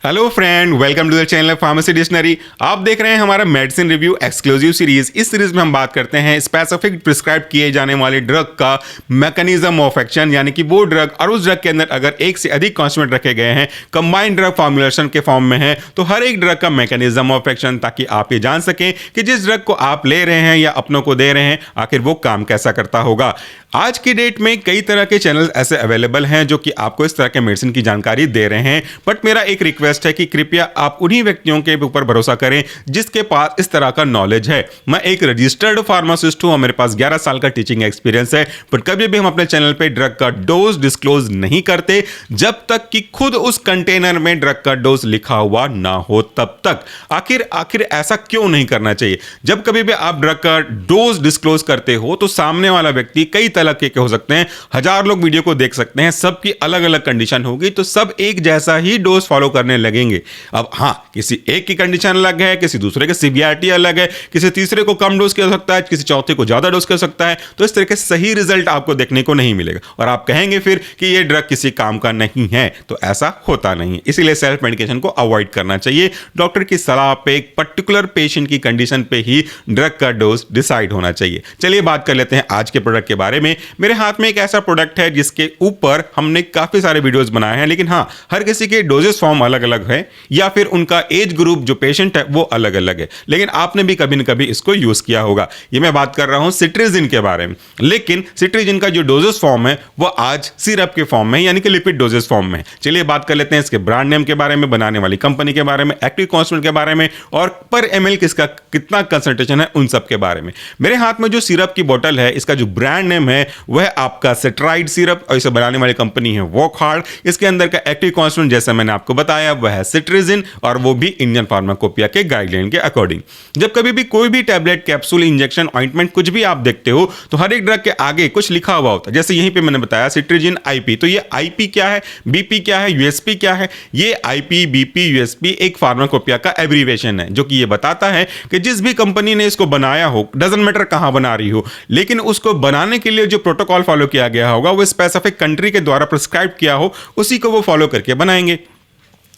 Hello friend, welcome to the channel Pharmacy Dictionary. आप देख रहे हैं हमारा मेडिसिन रिव्यू एक्सक्लूसिव सीरीज। इस सीरीज में हम बात करते हैं स्पेसिफिक प्रिस्क्राइब किए जाने वाले ड्रग का मैकेनिज्म ऑफ एक्शन, यानी कि वो ड्रग और उस ड्रग के अंदर अगर एक से अधिक कॉन्स्टिट्यूएंट रखे गए हैं, कंबाइंड ड्रग फॉर्मुलेशन के फॉर्म में है, तो हर एक ड्रग का मैकेनिज्म ऑफ एक्शन, ताकि आप ये जान सकें कि जिस ड्रग को आप ले रहे हैं या अपनों को दे रहे हैं आखिर वो काम कैसा करता होगा। आज की डेट में कई तरह के चैनल ऐसे अवेलेबल हैं जो कि आपको इस तरह के मेडिसिन की जानकारी दे रहे हैं, बट मेरा एक रिक्वेस्ट है कि कृपया आप उन्हीं व्यक्तियों के ऊपर भरोसा करें जिसके पास इस तरह का नॉलेज है। मैं एक रजिस्टर्ड फार्मासिस्ट हूं और मेरे पास 11 साल का टीचिंग एक्सपीरियंस है, पर कभी भी हम अपने चैनल पे ड्रग का डोज डिस्क्लोज नहीं करते जब तक कि खुद उस कंटेनर में ड्रग का डोज लिखा हुआ ना हो तब तक। आखिर ऐसा क्यों नहीं करना चाहिए? जब कभी भी आप ड्रग का डोज डिस्क्लोज करते हो तो सामने वाला व्यक्ति कई तरह के हो सकते हैं, 1000 लोग वीडियो को देख सकते हैं, सबकी अलग अलग कंडीशन होगी, तो सब एक जैसा ही डोज फॉलो करने लगेंगे। अब हां, किसी एक की कंडीशन अलग है, किसी दूसरे की सीवियरिटी अलग है, किसी तीसरे को कम डोज कर सकता है, किसी चौथे को ज्यादा डोज कर सकता है, तो इस तरह के सही रिजल्ट आपको देखने को नहीं मिलेगा और आप कहेंगे फिर कि यह ड्रग किसी काम का नहीं है। तो ऐसा होता नहीं है, इसीलिए सेल्फ मेडिकेशन को अवॉइड करना चाहिए। डॉक्टर की सलाह पे एक पर्टिकुलर पेशेंट की कंडीशन पे ही ड्रग का डोज डिसाइड होना चाहिए। चलिए बात कर लेते हैं आज के प्रोडक्ट के बारे में। मेरे हाथ में एक ऐसा प्रोडक्ट है जिसके ऊपर हमने काफी सारे वीडियोस बनाए हैं, लेकिन हाँ, हर किसी के डोजेस फॉर्म अलग अलग है या फिर उनका एज ग्रुप जो पेशेंट है वो अलग अलग है, लेकिन आपने भी कभी न कभी इसको यूज किया होगा। ये मैं बात कर रहा हूं सिट्रिजिन के बारे में, लेकिन सिट्रिजिन का जो डोजेस फॉर्म है वो आज सिरप के फॉर्म में, यानी कि लिपिड डोजेस फॉर्म में। चलिए बात कर लेते हैं इसके ब्रांड नेम के बारे में, बनाने वाली कंपनी के बारे में, एक्टिव कॉन्स्टिट्यूएंट के बारे में और पर एमएल किसका कितना कंसंट्रेशन है उन सब के बारे में। मेरे हाथ में जो सिरप की बोतल है, इसका जो ब्रांड नेम है वह आपका सेट्राइड सिरप और इसे बनाने वाली कंपनी है वॉकहार्ड। इसके अंदर का एक्टिव कॉन्स्टिट्यूएंट जैसा मैंने आपको बताया वह है सिट्रिजिन और वो भी इंडियन फार्माकोपिया के गाइडलाइन के अकॉर्डिंग। जब कभी भी कोई भी टैबलेट, कैप्सूल, इंजेक्शन, ऑइंटमेंट कुछ भी आप देखते हो तो हर एक ड्रग के आगे कुछ लिखा हुआ होता है। जैसे यहीं पे मैंने बताया सिट्रिजिन आईपी, तो ये आईपी क्या है, बीपी क्या है, यूएसपी क्या है? ये आईपी, बीपी, यूएसपी एक फार्माकोपिया का एब्रीवेशन है जो कि ये बताता है कि जिस भी कंपनी ने इसको बनाया हो, डजंट मैटर कहां बना रही हो, लेकिन उसको बनाने के लिए जो प्रोटोकॉल फॉलो किया गया होगा वो स्पेसिफिक कंट्री के द्वारा प्रिस्क्राइब किया हो, उसी को वो फॉलो करके बनाएंगे।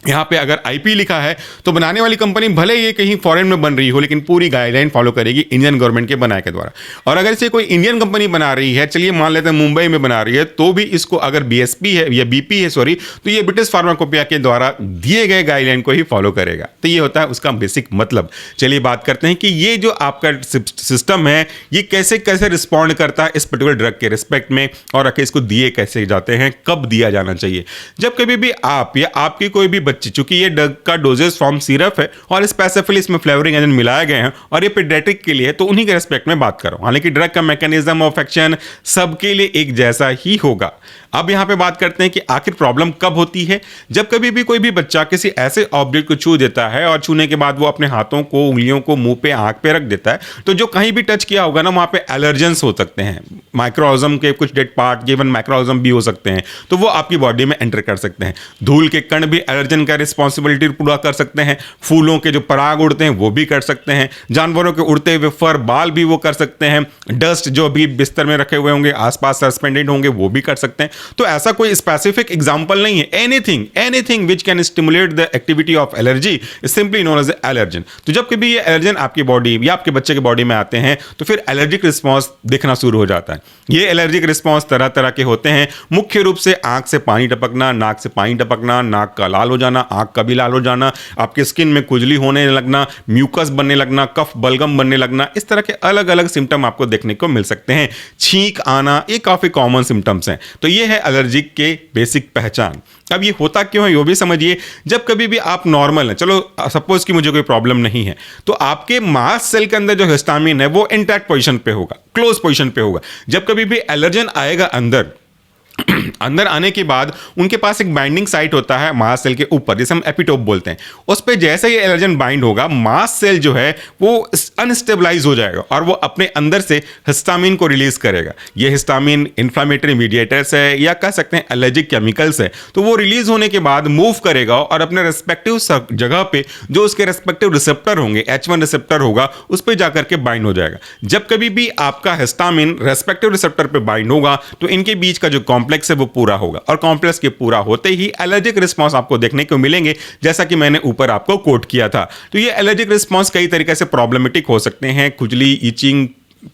यहाँ पे अगर आईपी लिखा है तो बनाने वाली कंपनी भले ये कहीं फॉरेन में बन रही हो, लेकिन पूरी गाइडलाइन फॉलो करेगी इंडियन गवर्नमेंट के बनाए के द्वारा। और अगर इसे कोई इंडियन कंपनी बना रही है, चलिए मान लेते हैं मुंबई में बना रही है, तो भी इसको अगर बीएसपी है या बीपी है सॉरी, तो ये ब्रिटिश फार्माकोपिया के द्वारा दिए गए गाइडलाइन को ही फॉलो करेगा। तो ये होता है उसका बेसिक मतलब। चलिए बात करते हैं कि ये जो आपका सिस्टम है ये कैसे कैसे रिस्पॉन्ड करता है इस पर्टिकुलर ड्रग के रिस्पेक्ट में, और आखिर इसको दिए कैसे जाते हैं, कब दिया जाना चाहिए। जब कभी भी आप या आपकी कोई भी चूंकि ये ड्रग का डोजेस फॉर्म सिरप है और स्पेसिफिकली इसमें फ्लेवरिंग एजेंट मिलाए गए हैं और ये पीडियाट्रिक के लिए, तो उन्हीं के रेस्पेक्ट में बात करो। हालांकि ड्रग का मैकेनिज्म ऑफ एक्शन सबके लिए एक जैसा ही होगा। अब यहां पे बात करते हैं कि आखिर प्रॉब्लम कब होती है। जब कभी भी कोई भी बच्चा किसी ऐसे ऑब्जेक्ट को छू देता है और छूने के बाद वो अपने हाथों को, उंगलियों को मुंह पे, आंख पे रख देता है, तो जो कहीं भी टच किया होगा ना वहां पे एलर्जेंस हो सकते हैं। माइक्रोऑर्गेनिज्म के कुछ डेड पार्ट, इवन माइक्रोऑर्गेनिज्म भी हो सकते हैं, तो वो आपकी बॉडी में एंटर कर सकते हैं। धूल के कण भी एलर्जन का रिस्पॉन्सिबिलिटी पूरा कर सकते हैं। फूलों के जो पराग उड़ते हैं वो भी कर सकते हैं। जानवरों के उड़ते हुए फर, बाल भी वो कर सकते हैं। डस्ट जो भी बिस्तर में रखे हुए होंगे, आसपास सस्पेंडेड होंगे, वो भी कर सकते हैं। तो ऐसा कोई स्पेसिफिक एग्जांपल नहीं है। Anything which can stimulate the activity of allergy is simply known as allergen. तो जब कभी ये एलर्जन आपकी बॉडी या आपके बच्चे की बॉडी में आते हैं तो फिर एलर्जिक रिस्पॉन्स दिखना शुरू हो जाता है। ये एलर्जिक रिस्पॉन्स तरह तरह के होते हैं। मुख्य रूप से आंख से पानी टपकना, नाक से पानी टपकना, नाक का लाल हो जाना, आंख का भी लाल हो जाना, आपके स्किन में खुजली होने लगना, म्यूकस बनने लगना, कफ बलगम बनने लगना, इस तरह के अलग अलग सिम्टम आपको देखने को मिल सकते हैं। छींक आना, ये काफी कॉमन सिम्टम्स हैं। तो ये है एलर्जिक के बेसिक पहचान। अब ये होता क्यों है ये भी समझिए। जब कभी भी आप नॉर्मल हैं, चलो सपोज कि मुझे कोई प्रॉब्लम नहीं है, तो आपके मास्ट सेल के अंदर जो हिस्टामिन है वो इंटैक्ट पोजीशन पे होगा, क्लोज पोजीशन पे होगा। जब कभी भी एलर्जन आएगा अंदर आने के बाद उनके पास एक बाइंडिंग साइट होता है मास्ट सेल के ऊपर, जिसे हम एपिटोप बोलते हैं। उस पे जैसे ही एलर्जन बाइंड होगा, मास्ट सेल जो है वो अनस्टेबलाइज हो जाएगा और वो अपने अंदर से हिस्टामिन को रिलीज करेगा। ये हिस्टामिन इन्फ्लामेटरी मीडिएटर्स है या कह सकते हैं एलर्जिक केमिकल्स है। तो वो रिलीज होने के बाद मूव करेगा और अपने रेस्पेक्टिव जगह पे जो उसके रेस्पेक्टिव रिसेप्टर होंगे, H1 रिसेप्टर होगा, उस पर जाकर के बाइंड हो जाएगा। जब कभी भी आपका हिस्टामिन रेस्पेक्टिव रिसेप्टर पे बाइंड होगा तो इनके बीच का जो कॉम्प्लेक्स है वो पूरा होगा, और कॉम्प्लेक्स के पूरा होते ही एलर्जिक रिस्पॉन्स आपको देखने को मिलेंगे, जैसा कि मैंने ऊपर आपको कोट किया था। तो ये एलर्जिक रिस्पॉन्स कई तरीके से प्रॉब्लमेटिक हो सकते हैं, खुजली, इचिंग,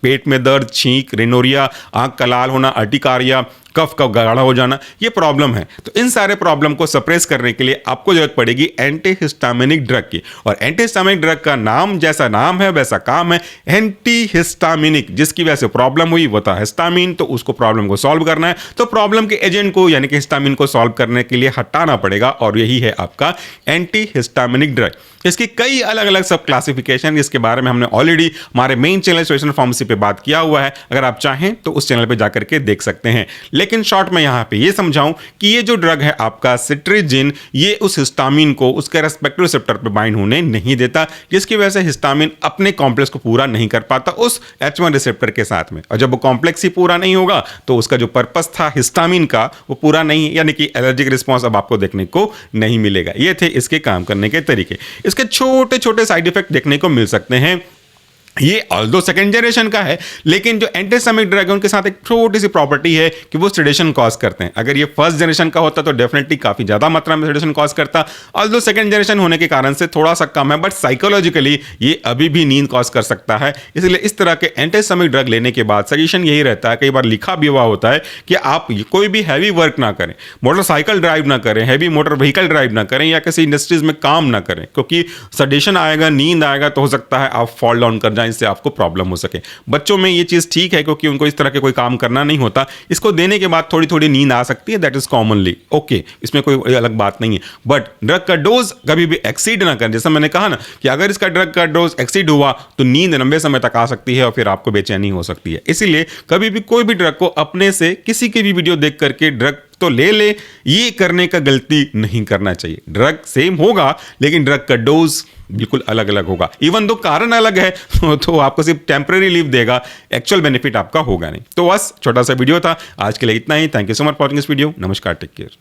पेट में दर्द, छींक, रिनोरिया, आंख का लाल होना, अर्टिकारिया, कफ का गाढ़ा हो जाना, ये प्रॉब्लम है। तो इन सारे प्रॉब्लम को सप्रेस करने के लिए आपको जरूरत पड़ेगी एंटीहिस्टामिनिक ड्रग की, और एंटीहिस्टामिनिक ड्रग का नाम जैसा नाम है वैसा काम है, एंटीहिस्टामिनिक। जिसकी वजह से प्रॉब्लम हुई वो था हिस्टामिन, तो उसको प्रॉब्लम को सॉल्व करना है, तो प्रॉब्लम के एजेंट को यानी कि हिस्टामिन को सॉल्व करने के लिए हटाना पड़ेगा, और यही है आपका एंटीहिस्टामिनिक ड्रग। इसकी कई अलग अलग सब क्लासिफिकेशन, इसके बारे में हमने ऑलरेडी हमारे मेन चैनल सोल्यूशन फार्मेसी पे बात किया हुआ है, अगर आप चाहें तो उस चैनल पे जाकर के देख सकते हैं। लेकिन शॉर्ट में यहां पे ये समझाऊं कि ये जो ड्रग है आपका सिट्रिजिन, ये उस हिस्टामिन को उसके रेस्पेक्टिव रिसेप्टर पे बाइंड होने नहीं देता, जिसकी वजह से हिस्टामिन अपने कॉम्प्लेक्स को पूरा नहीं कर पाता उस H1 रिसेप्टर के साथ में, और जब वो कॉम्प्लेक्स ही पूरा नहीं होगा तो उसका जो पर्पस था हिस्टामिन का वो पूरा नहीं, यानी कि एलर्जिक रिस्पॉन्स अब आपको देखने को नहीं मिलेगा। ये थे इसके काम करने के तरीके। इसके छोटे छोटे साइड इफेक्ट देखने को मिल सकते हैं। ये ऑल्दो सेकंड जनरेशन का है, लेकिन जो एंटीहिस्टामिनिक ड्रग है उनके साथ एक छोटी सी प्रॉपर्टी है कि वो सेडेशन कॉज करते हैं। अगर ये फर्स्ट जनरेशन का होता तो डेफिनेटली काफी ज्यादा मात्रा में सेडेशन कॉज करता, ऑल्दो सेकंड जनरेशन होने के कारण से थोड़ा सा कम है, बट साइकोलॉजिकली ये अभी भी नींद कॉज कर सकता है। इसलिए इस तरह के एंटीहिस्टामिनिक ड्रग लेने के बाद सजेशन यही रहता है, कई बार लिखा भी हुआ होता है कि आप कोई भी हैवी वर्क ना करें, मोटरसाइकिल ड्राइव ना करें, हैवी मोटर व्हीकल ड्राइव ना करें, या किसी इंडस्ट्रीज में काम ना करें, क्योंकि सेडेशन आएगा, नींद आएगा, तो हो सकता है आप फॉल डाउन कर जाएं, इससे आपको प्रॉब्लम हो सके। बच्चों में ये चीज ठीक है क्योंकि उनको इस तरह के कोई काम करना नहीं होता, इसको देने के बाद थोड़ी थोड़ी नींद आ सकती है, दैट इज कॉमनली ओके, इसमें कोई अलग बात नहीं है। बट ड्रग का डोज कभी भी एक्सीड ना करें, जैसा मैंने कहा ना कि अगर इसका ड्रग का डोज एक्सीड हुआ तो नींद लंबे समय तक आ सकती है और फिर आपको बेचैनी हो सकती है। इसीलिए कभी भी कोई भी ड्रग को अपने से किसी की भी वीडियो देख करके ड्रग तो ले ये करने का गलती नहीं करना चाहिए। ड्रग सेम होगा लेकिन ड्रग का डोज बिल्कुल अलग अलग होगा, इवन दो कारण अलग है तो आपको सिर्फ टेम्पररी रिलीफ देगा, एक्चुअल बेनिफिट आपका होगा नहीं। तो बस छोटा सा वीडियो था, आज के लिए इतना ही। Thank you so much for watching this video. नमस्कार, टेक केयर।